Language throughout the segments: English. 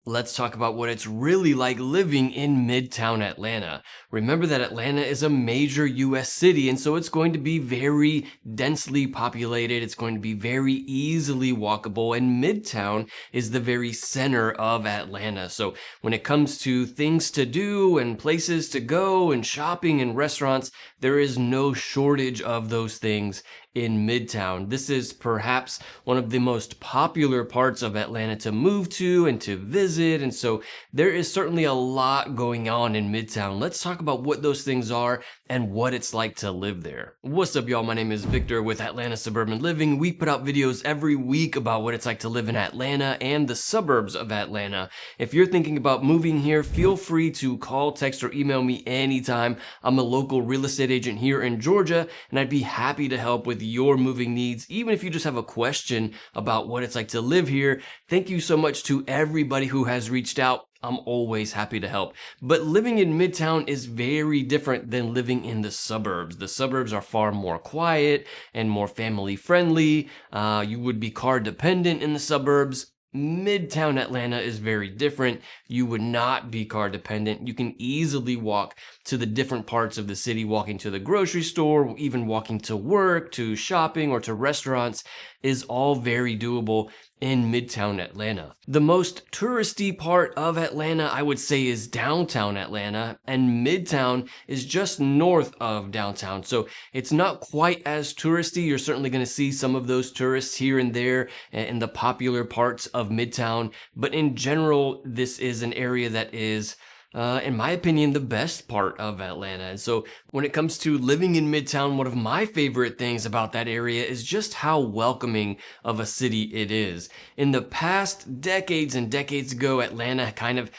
Let's talk about what it's really like living in Midtown Atlanta. Remember that Atlanta is a major US city, and so it's going to be very densely populated. It's going to be very easily walkable, and Midtown is the very center of Atlanta. So when it comes to things to do and places to go and shopping and restaurants, there is no shortage of those things in Midtown. This is perhaps one of the most popular parts of Atlanta to move to and to visit, and so there is certainly a lot going on in Midtown. Let's talk about what those things are and what it's like to live there. What's up, y'all? My name is Victor with Atlanta Suburban Living. We put out videos every week about what it's like to live in Atlanta and the suburbs of Atlanta. If you're thinking about moving here, feel free to call, text, or email me anytime. I'm a local real estate agent here in Georgia, and I'd be happy to help with your moving needs, even if you just have a question about what it's like to live here. Thank you so much to everybody who has reached out. I'm always happy to help. But living in Midtown is very different than living in the suburbs. The suburbs are far more quiet and more family friendly. You would be car dependent in the suburbs. Midtown Atlanta is very different. You would not be car dependent. You can easily walk to the different parts of the city, walking to the grocery store, even walking to work, to shopping, or to restaurants is all very doable in Midtown Atlanta. The most touristy part of Atlanta, I would say, is downtown Atlanta, and Midtown is just north of downtown. So it's not quite as touristy. You're certainly going to see some of those tourists here and there in the popular parts of Midtown, but in general, this is an area that is in my opinion, the best part of Atlanta. And so when it comes to living in Midtown, one of my favorite things about that area is just how welcoming of a city it is. In the past, decades and decades ago, Atlanta kind of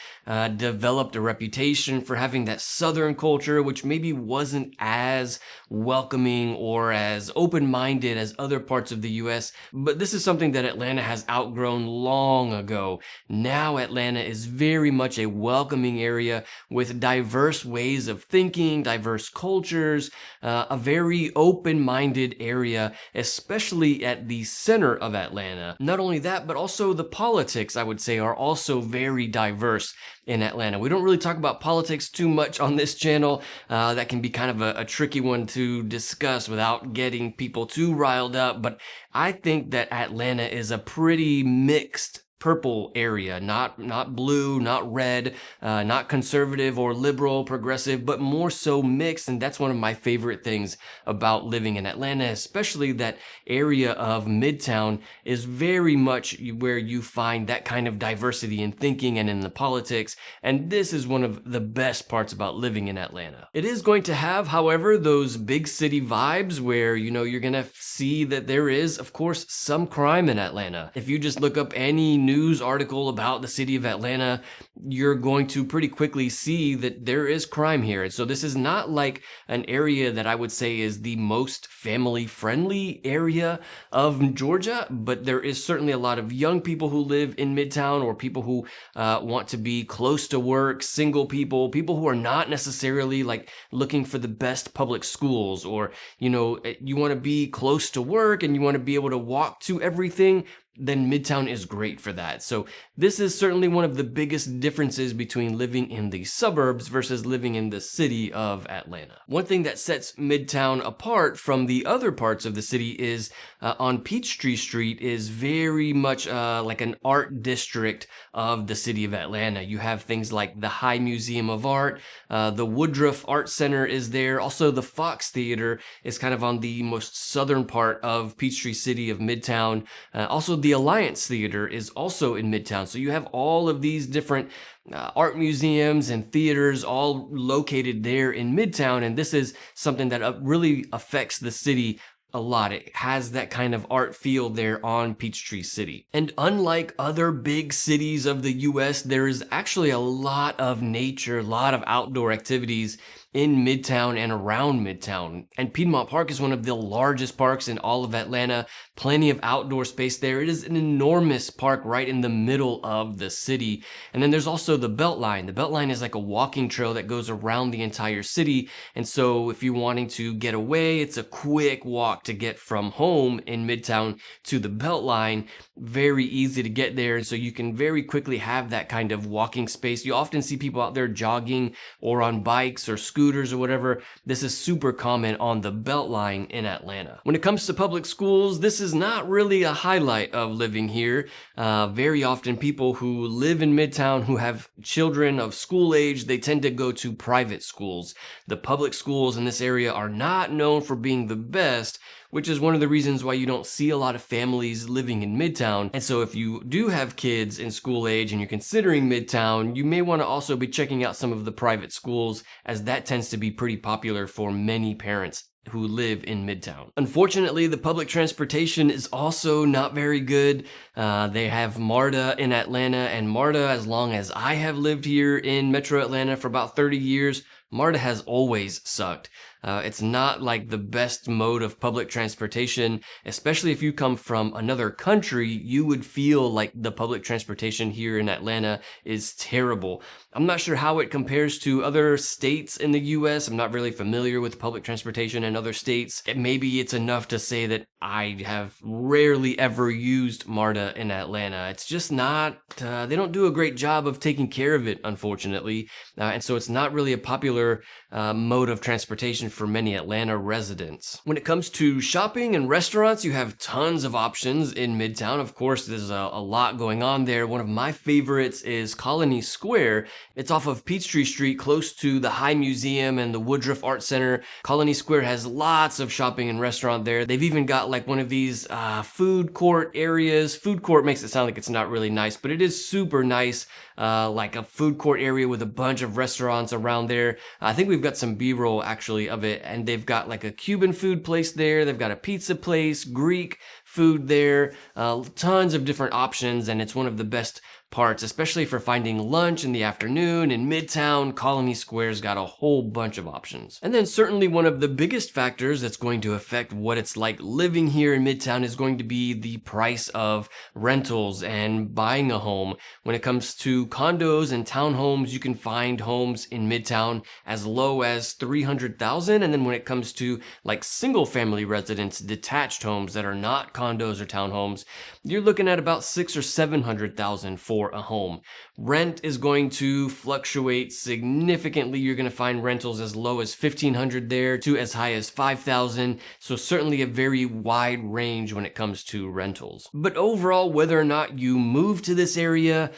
developed a reputation for having that Southern culture, which maybe wasn't as welcoming or as open-minded as other parts of the US. But this is something that Atlanta has outgrown long ago. Now Atlanta is very much a welcoming area with diverse ways of thinking, diverse cultures, a very open-minded area, especially at the center of Atlanta. Not only that, but also the politics, I would say, are also very diverse in Atlanta. We don't really talk about politics too much on this channel. That can be kind of a tricky one to discuss without getting people too riled up, but I think that Atlanta is a pretty mixed purple area, not blue, not red, not conservative or liberal, progressive, but more so mixed. And that's one of my favorite things about living in Atlanta, especially that area of Midtown is very much where you find that kind of diversity in thinking and in the politics. And this is one of the best parts about living in Atlanta. It is going to have, however, those big city vibes where, you're going to see that there is, of course, some crime in Atlanta. If you just look up any news article about the city of Atlanta, you're going to pretty quickly see that there is crime here. And so this is not like an area that I would say is the most family friendly area of Georgia, but there is certainly a lot of young people who live in Midtown, or people who want to be close to work, single people who are not necessarily like looking for the best public schools, or you want to be close to work and you want to be able to walk to everything. Then Midtown is great for that. So this is certainly one of the biggest differences between living in the suburbs versus living in the city of Atlanta. One thing that sets Midtown apart from the other parts of the city is on Peachtree Street is very much like an art district of the city of Atlanta. You have things like the High Museum of Art, the Woodruff Art Center is there. Also, the Fox Theater is kind of on the most southern part of Peachtree City of Midtown. Also, the Alliance Theater is also in Midtown. So you have all of these different art museums and theaters all located there in Midtown. And this is something that really affects the city a lot. It has that kind of art feel there on Peachtree City. And unlike other big cities of the US, there is actually a lot of nature, a lot of outdoor activities in Midtown and around Midtown. And Piedmont Park is one of the largest parks in all of Atlanta. Plenty of outdoor space there. It is an enormous park right in the middle of the city. And then there's also the Beltline. The Beltline is like a walking trail that goes around the entire city. And so if you're wanting to get away, it's a quick walk to get from home in Midtown to the Beltline. Very easy to get there. And so you can very quickly have that kind of walking space. You often see people out there jogging or on bikes or scooters or whatever. This is super common on the Beltline in Atlanta. When it comes to public schools, this is not really a highlight of living here. Very often people who live in Midtown who have children of school age, they tend to go to private schools. The public schools in this area are not known for being the best, which is one of the reasons why you don't see a lot of families living in Midtown. And so if you do have kids in school age and you're considering Midtown, you may want to also be checking out some of the private schools, as that tends to be pretty popular for many parents who live in Midtown. Unfortunately, the public transportation is also not very good. They have MARTA in Atlanta, and MARTA, as long as I have lived here in Metro Atlanta for about 30 years, MARTA has always sucked. It's not like the best mode of public transportation, especially if you come from another country. You would feel like the public transportation here in Atlanta is terrible. I'm not sure how it compares to other states in the US. I'm not really familiar with public transportation in other states. Maybe it's enough to say that I have rarely ever used MARTA in Atlanta. It's just not, they don't do a great job of taking care of it, unfortunately. And so it's not really a popular mode of transportation for many Atlanta residents. When it comes to shopping and restaurants, you have tons of options in Midtown. Of course, there's a lot going on there. One of my favorites is Colony Square. It's off of Peachtree Street, close to the High Museum and the Woodruff Art Center. Colony Square has lots of shopping and restaurant there. They've even got like one of these food court areas. Food court makes it sound like it's not really nice, but it is super nice. Like a food court area with a bunch of restaurants around there. I think we've got some B-roll actually of it, and they've got like a Cuban food place there. They've got a pizza place, Greek food there, tons of different options, and it's one of the best parts, especially for finding lunch in the afternoon in Midtown. Colony Square's got a whole bunch of options. And then certainly one of the biggest factors that's going to affect what it's like living here in Midtown is going to be the price of rentals and buying a home. When it comes to condos and townhomes, you can find homes in Midtown as low as $300,000. And then when it comes to like single family residence, detached homes that are not condos or townhomes, you're looking at about $600,000 or $700,000 for a home. Rent is going to fluctuate significantly. You're going to find rentals as low as $1,500 there to as high as $5,000. So certainly a very wide range when it comes to rentals. But overall, whether or not you move to this area,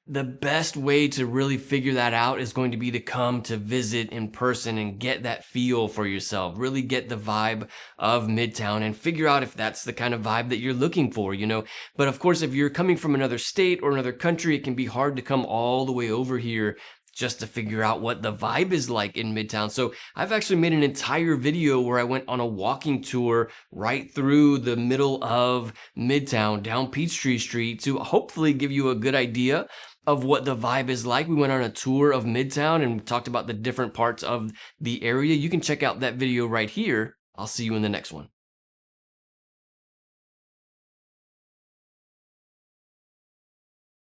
the best way to really figure that out is going to be to come to visit in person and get that feel for yourself. Really get the vibe of Midtown and figure out if that's the kind of vibe that you're looking for, you know. But of course, if you're coming from another state or another country, it can be hard to come all the way over here just to figure out what the vibe is like in Midtown. So I've actually made an entire video where I went on a walking tour right through the middle of Midtown down Peachtree Street to hopefully give you a good idea of what the vibe is like. We went on a tour of Midtown and talked about the different parts of the area. You can check out that video right here. I'll see you in the next one.